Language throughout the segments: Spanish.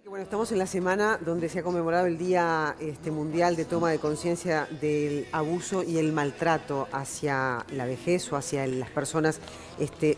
Bueno, estamos en la semana donde se ha conmemorado el Día Mundial de Toma de Conciencia del abuso y el maltrato hacia la vejez o hacia las personas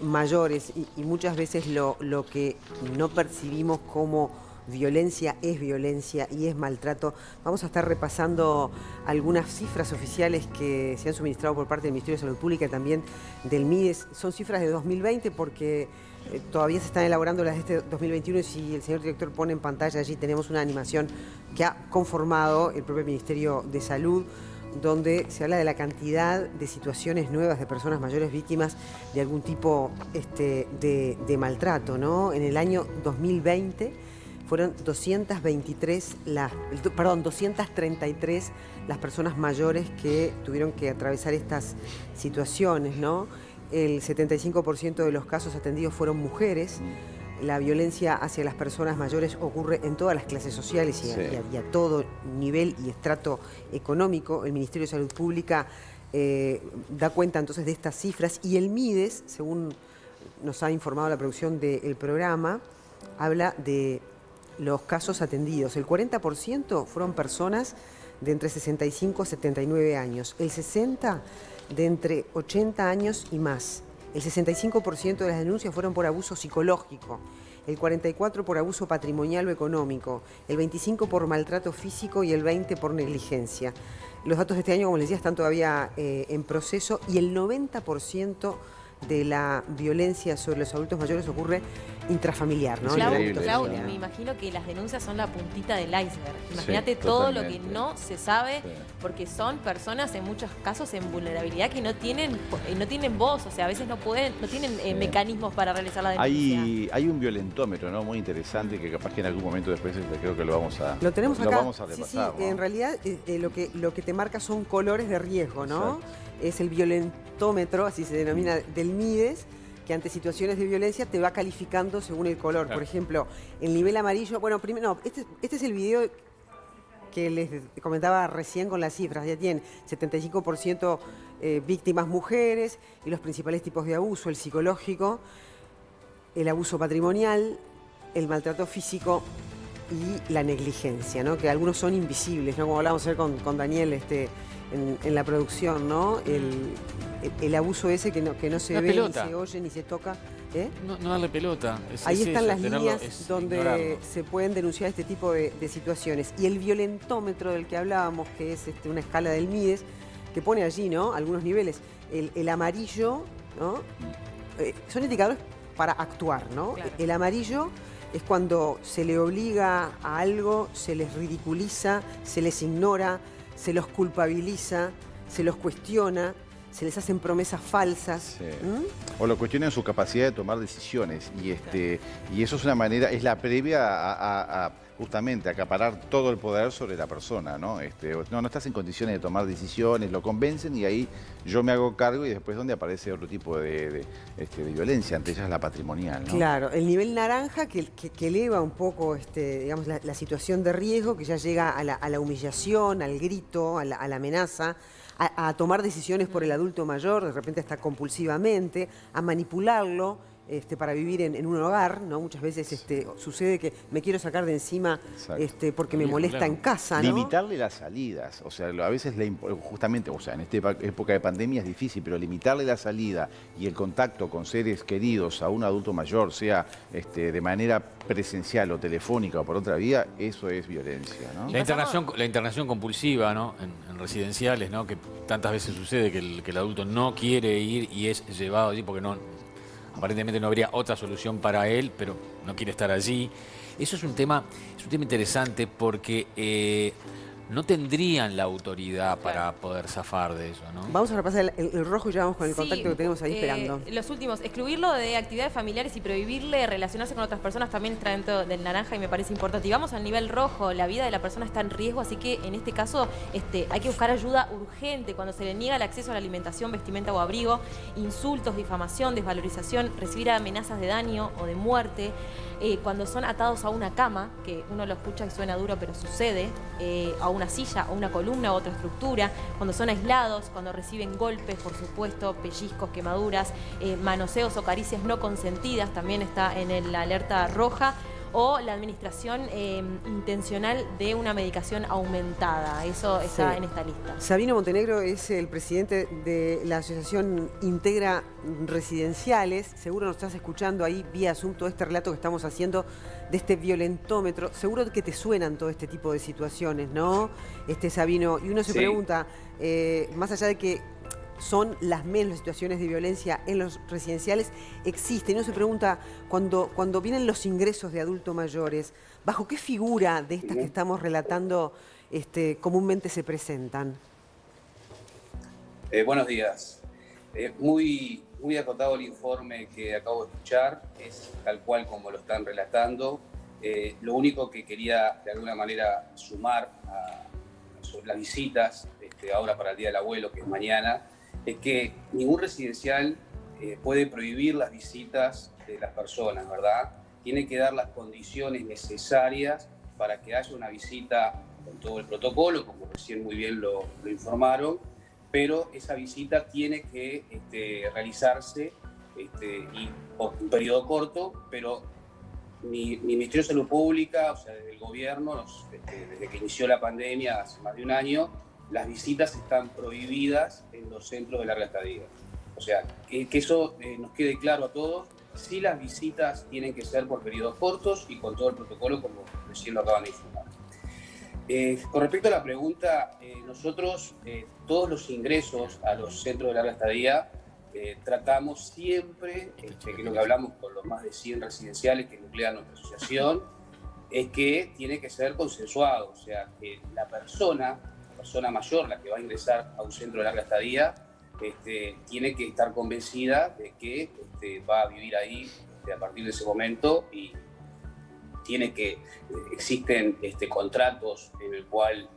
mayores y muchas veces lo que no percibimos como violencia y es maltrato. Vamos a estar repasando algunas cifras oficiales que se han suministrado por parte del Ministerio de Salud Pública y también del MIDES. Son cifras de 2020 porque todavía se están elaborando las de este 2021 y si el señor director pone en pantalla allí tenemos una animación que ha conformado el propio Ministerio de Salud, donde se habla de la cantidad de situaciones nuevas de personas mayores víctimas de algún tipo de maltrato, ¿no? En el año 2020 fueron 233 las personas mayores que tuvieron que atravesar estas situaciones, ¿no? El 75% de los casos atendidos fueron mujeres. La violencia hacia las personas mayores ocurre en todas las clases sociales y a todo nivel y estrato económico. El Ministerio de Salud Pública da cuenta entonces de estas cifras y el MIDES, según nos ha informado la producción del programa, habla de los casos atendidos. El 40% fueron personas de entre 65 y 79 años, el 60% de entre 80 años y más. El 65% de las denuncias fueron por abuso psicológico, el 44% por abuso patrimonial o económico, el 25% por maltrato físico y el 20% por negligencia. Los datos de este año, como les decía, están todavía en proceso y el 90% de la violencia sobre los adultos mayores ocurre intrafamiliar, ¿no? Clau, me imagino que las denuncias son la puntita del iceberg. Imagínate todo lo que no se sabe, porque son personas en muchos casos en vulnerabilidad que no tienen voz, o sea, a veces no tienen mecanismos para realizar la denuncia. Hay un violentómetro, ¿no? Muy interesante que capaz que en algún momento después creo que lo vamos a repasar. Sí, ¿no? En realidad lo que te marca son colores de riesgo, ¿no? Exacto. Es el violentómetro, así se denomina, del MIDES, que ante situaciones de violencia te va calificando según el color. Claro. Por ejemplo, el nivel amarillo, bueno, primero, no, este es el video que les comentaba recién con las cifras. Ya tienen 75% víctimas mujeres y los principales tipos de abuso: el psicológico, el abuso patrimonial, el maltrato físico y la negligencia, ¿no? Que algunos son invisibles, ¿no? Como hablábamos ayer con Daniel en la producción, ¿no? El abuso ese que no se ve, ni se oye, ni se toca. No darle pelota. Ahí están las líneas donde se pueden denunciar este tipo de situaciones. Y el violentómetro del que hablábamos, que es una escala del MIDES, que pone allí, ¿no? Algunos niveles. El amarillo, ¿no? Son indicadores para actuar, ¿no? Claro. El amarillo es cuando se le obliga a algo, se les ridiculiza, se les ignora, se los culpabiliza, se los cuestiona, se les hacen promesas falsas. Sí. O lo cuestionan su capacidad de tomar decisiones. Y eso es una manera, es la previa a justamente acaparar todo el poder sobre la persona, ¿no? No estás en condiciones de tomar decisiones, lo convencen y ahí yo me hago cargo y después donde aparece otro tipo de violencia, ante ellas la patrimonial, ¿no? Claro, el nivel naranja que eleva un poco digamos, la situación de riesgo, que ya llega a la humillación, al grito, a la amenaza, a tomar decisiones por el adulto mayor, de repente hasta compulsivamente, a manipularlo para vivir en un hogar, ¿no? Muchas veces sucede que me quiero sacar de encima porque me molesta en casa, ¿no? Limitarle las salidas, o sea, a veces justamente, o sea, en esta época de pandemia es difícil, pero limitarle la salida y el contacto con seres queridos a un adulto mayor, sea de manera presencial o telefónica o por otra vía, eso es violencia, ¿no? La internación compulsiva, ¿no? En residenciales, ¿no? Que tantas veces sucede que el adulto no quiere ir y es llevado allí porque aparentemente no habría otra solución para él, pero no quiere estar allí. Eso es un tema interesante porque no tendrían la autoridad para poder zafar de eso, ¿no? Vamos a repasar el rojo y ya vamos con el contacto que tenemos ahí esperando. Los últimos, excluirlo de actividades familiares y prohibirle relacionarse con otras personas también está dentro del naranja y me parece importante. Y vamos al nivel rojo, la vida de la persona está en riesgo, así que en este caso hay que buscar ayuda urgente cuando se le niega el acceso a la alimentación, vestimenta o abrigo, insultos, difamación, desvalorización, recibir amenazas de daño o de muerte, cuando son atados a una cama, que uno lo escucha y suena duro pero sucede, a una silla, a una columna u otra estructura, cuando son aislados, cuando reciben golpes, por supuesto, pellizcos, quemaduras, manoseos o caricias no consentidas, también está en la alerta roja, o la administración intencional de una medicación aumentada. Eso está Sí. en esta lista. Sabino Montenegro es el presidente de la asociación Integra Residenciales. Seguro nos estás escuchando ahí vía Zoom todo este relato que estamos haciendo de este violentómetro. Seguro que te suenan todo este tipo de situaciones, ¿no? Sabino, y uno se pregunta, más allá de que son las menos situaciones de violencia en los residenciales, existe. Y uno se pregunta, cuando vienen los ingresos de adultos mayores, ¿bajo qué figura de estas que estamos relatando comúnmente se presentan? Buenos días. Muy acotado el informe que acabo de escuchar, es tal cual como lo están relatando. Lo único que quería de alguna manera sumar sobre las visitas, ahora para el Día del Abuelo, que es mañana, es que ningún residencial puede prohibir las visitas de las personas, ¿verdad? Tiene que dar las condiciones necesarias para que haya una visita con todo el protocolo, como recién muy bien lo informaron, pero esa visita tiene que realizarse y por un periodo corto, pero mi Ministerio de Salud Pública, o sea, desde el gobierno, desde que inició la pandemia hace más de un año, las visitas están prohibidas en los centros de larga estadía. O sea, que eso nos quede claro a todos. Sí, las visitas tienen que ser por periodos cortos y con todo el protocolo, como recién lo acaban de informar. Con respecto a la pregunta, nosotros todos los ingresos a los centros de larga estadía tratamos siempre, que es lo que hablamos con los más de 100 residenciales que nuclea nuestra asociación, es que tiene que ser consensuado. O sea, que la persona mayor, la que va a ingresar a un centro de larga estadía, tiene que estar convencida de que va a vivir ahí a partir de ese momento, y existen contratos en el cual,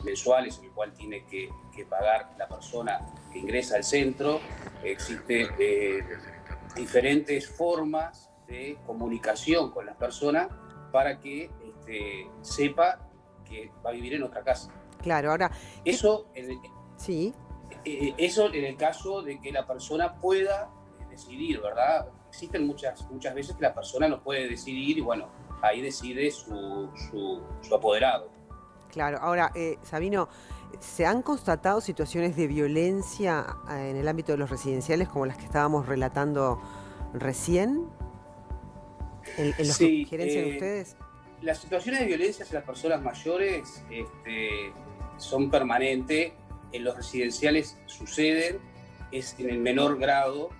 mensuales, en el cual tiene que pagar la persona que ingresa al centro. Existen diferentes formas de comunicación con las personas para que sepa que va a vivir en otra casa. Claro, ahora... Eso sí. Eso en el caso de que la persona pueda decidir, ¿verdad? Existen muchas veces que la persona no puede decidir y bueno, ahí decide su apoderado. Claro, ahora, Sabino, ¿se han constatado situaciones de violencia en el ámbito de los residenciales como las que estábamos relatando recién? ¿En los que gerencian ustedes? Las situaciones de violencia hacia las personas mayores son permanentes. En los residenciales suceden, es en el menor grado.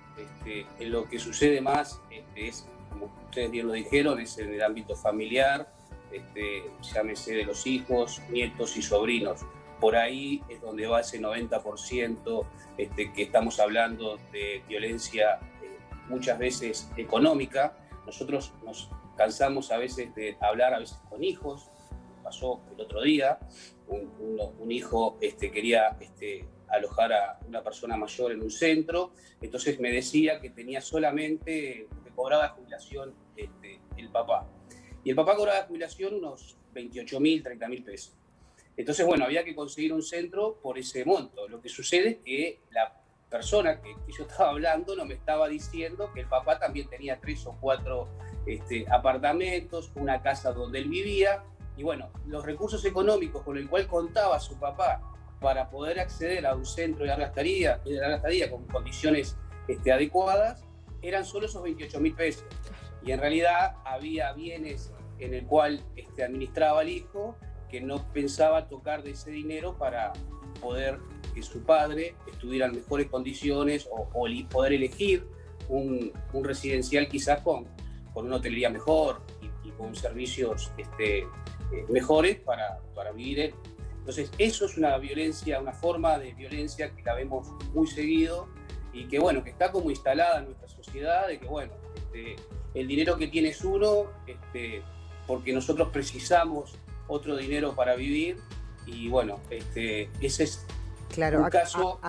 En lo que sucede más es, como ustedes bien lo dijeron, es en el ámbito familiar, llámese de los hijos, nietos y sobrinos. Por ahí es donde va ese 90% que estamos hablando de violencia, muchas veces económica. Nosotros nos cansamos a veces de hablar con hijos. Pasó el otro día, un hijo quería alojar a una persona mayor en un centro, entonces me decía que tenía solamente, que cobraba de jubilación el papá. Y el papá cobraba de jubilación unos 28.000, 30.000 pesos. Entonces, bueno, había que conseguir un centro por ese monto. Lo que sucede es que la persona que yo estaba hablando no me estaba diciendo que el papá también tenía 3 o 4 apartamentos, una casa donde él vivía. Y bueno, los recursos económicos con el cual contaba su papá para poder acceder a un centro de larga estadía con condiciones adecuadas, eran solo esos 28.000 pesos. Y en realidad había bienes en el cual administraba el hijo, que no pensaba tocar de ese dinero para poder que su padre estuviera en mejores condiciones o poder elegir un residencial quizás con una hotelería mejor y con servicios mejores para vivir él. Entonces eso es una violencia, una forma de violencia que la vemos muy seguido y que bueno, que está como instalada en nuestra sociedad, de que bueno, el dinero que tiene es uno, porque nosotros precisamos otro dinero para vivir, y bueno, ese es claro, un caso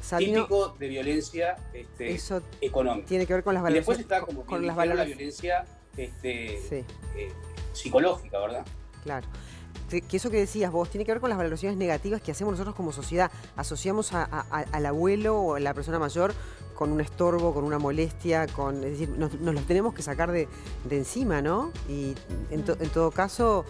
Sabino, típico de violencia eso económica. Tiene que ver con las valoraciones. Y después está como con las la violencia sí. psicológica, ¿verdad? Claro. Que eso que decías vos tiene que ver con las valoraciones negativas que hacemos nosotros como sociedad. Asociamos al abuelo o a la persona mayor con un estorbo, con una molestia, es decir, nos los tenemos que sacar de encima, ¿no? Y en todo caso,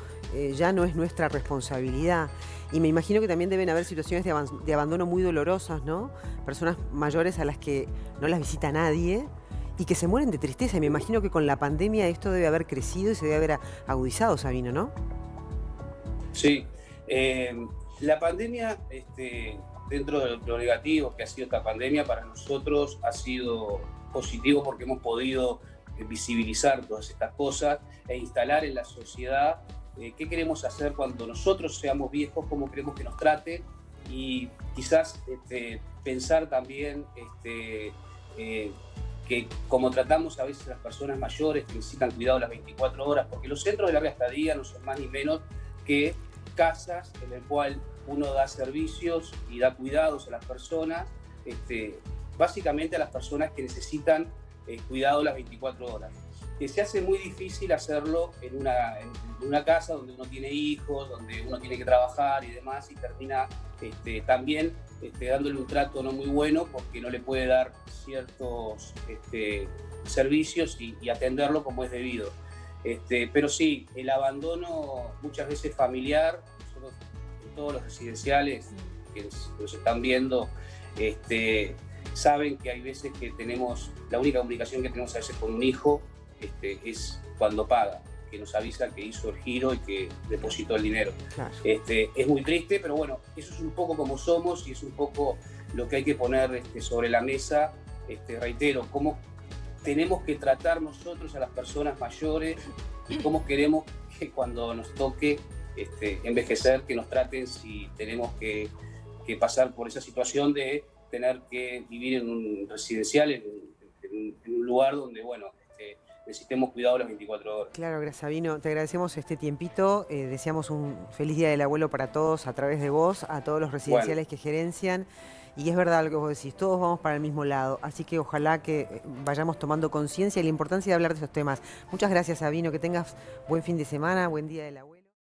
ya no es nuestra responsabilidad. Y me imagino que también deben haber situaciones de abandono muy dolorosas, ¿no? Personas mayores a las que no las visita nadie y que se mueren de tristeza. Y me imagino que con la pandemia esto debe haber crecido y se debe haber agudizado, Sabino, ¿no? Sí. La pandemia, dentro de lo negativo que ha sido esta pandemia, para nosotros ha sido positivo porque hemos podido visibilizar todas estas cosas e instalar en la sociedad qué queremos hacer cuando nosotros seamos viejos, cómo queremos que nos traten y quizás pensar también que como tratamos a veces a las personas mayores que necesitan cuidado las 24 horas, porque los centros de larga estadía no son más ni menos que casas en el cual uno da servicios y da cuidados a las personas, básicamente a las personas que necesitan cuidado las 24 horas. Que se hace muy difícil hacerlo en una casa donde uno tiene hijos, donde uno tiene que trabajar y demás, y termina también dándole un trato no muy bueno porque no le puede dar ciertos servicios y atenderlo como es debido. Pero sí, el abandono muchas veces familiar, nosotros en todos los residenciales que nos están viendo, saben que hay veces que la única comunicación que tenemos a veces con un hijo es cuando paga, que nos avisa que hizo el giro y que depositó el dinero. Claro. Es muy triste, pero bueno, eso es un poco como somos y es un poco lo que hay que poner sobre la mesa. Reitero, cómo tenemos que tratar nosotros a las personas mayores y cómo queremos que cuando nos toque envejecer, que nos traten si tenemos que pasar por esa situación de tener que vivir en un residencial, en un lugar donde, bueno, necesitemos cuidado las 24 horas. Claro, Sabino, te agradecemos este tiempito, deseamos un feliz Día del Abuelo para todos a través de vos, a todos los residenciales que gerencian, y es verdad lo que vos decís, todos vamos para el mismo lado, así que ojalá que vayamos tomando conciencia y la importancia de hablar de esos temas. Muchas gracias, Sabino, que tengas buen fin de semana, buen Día del Abuelo.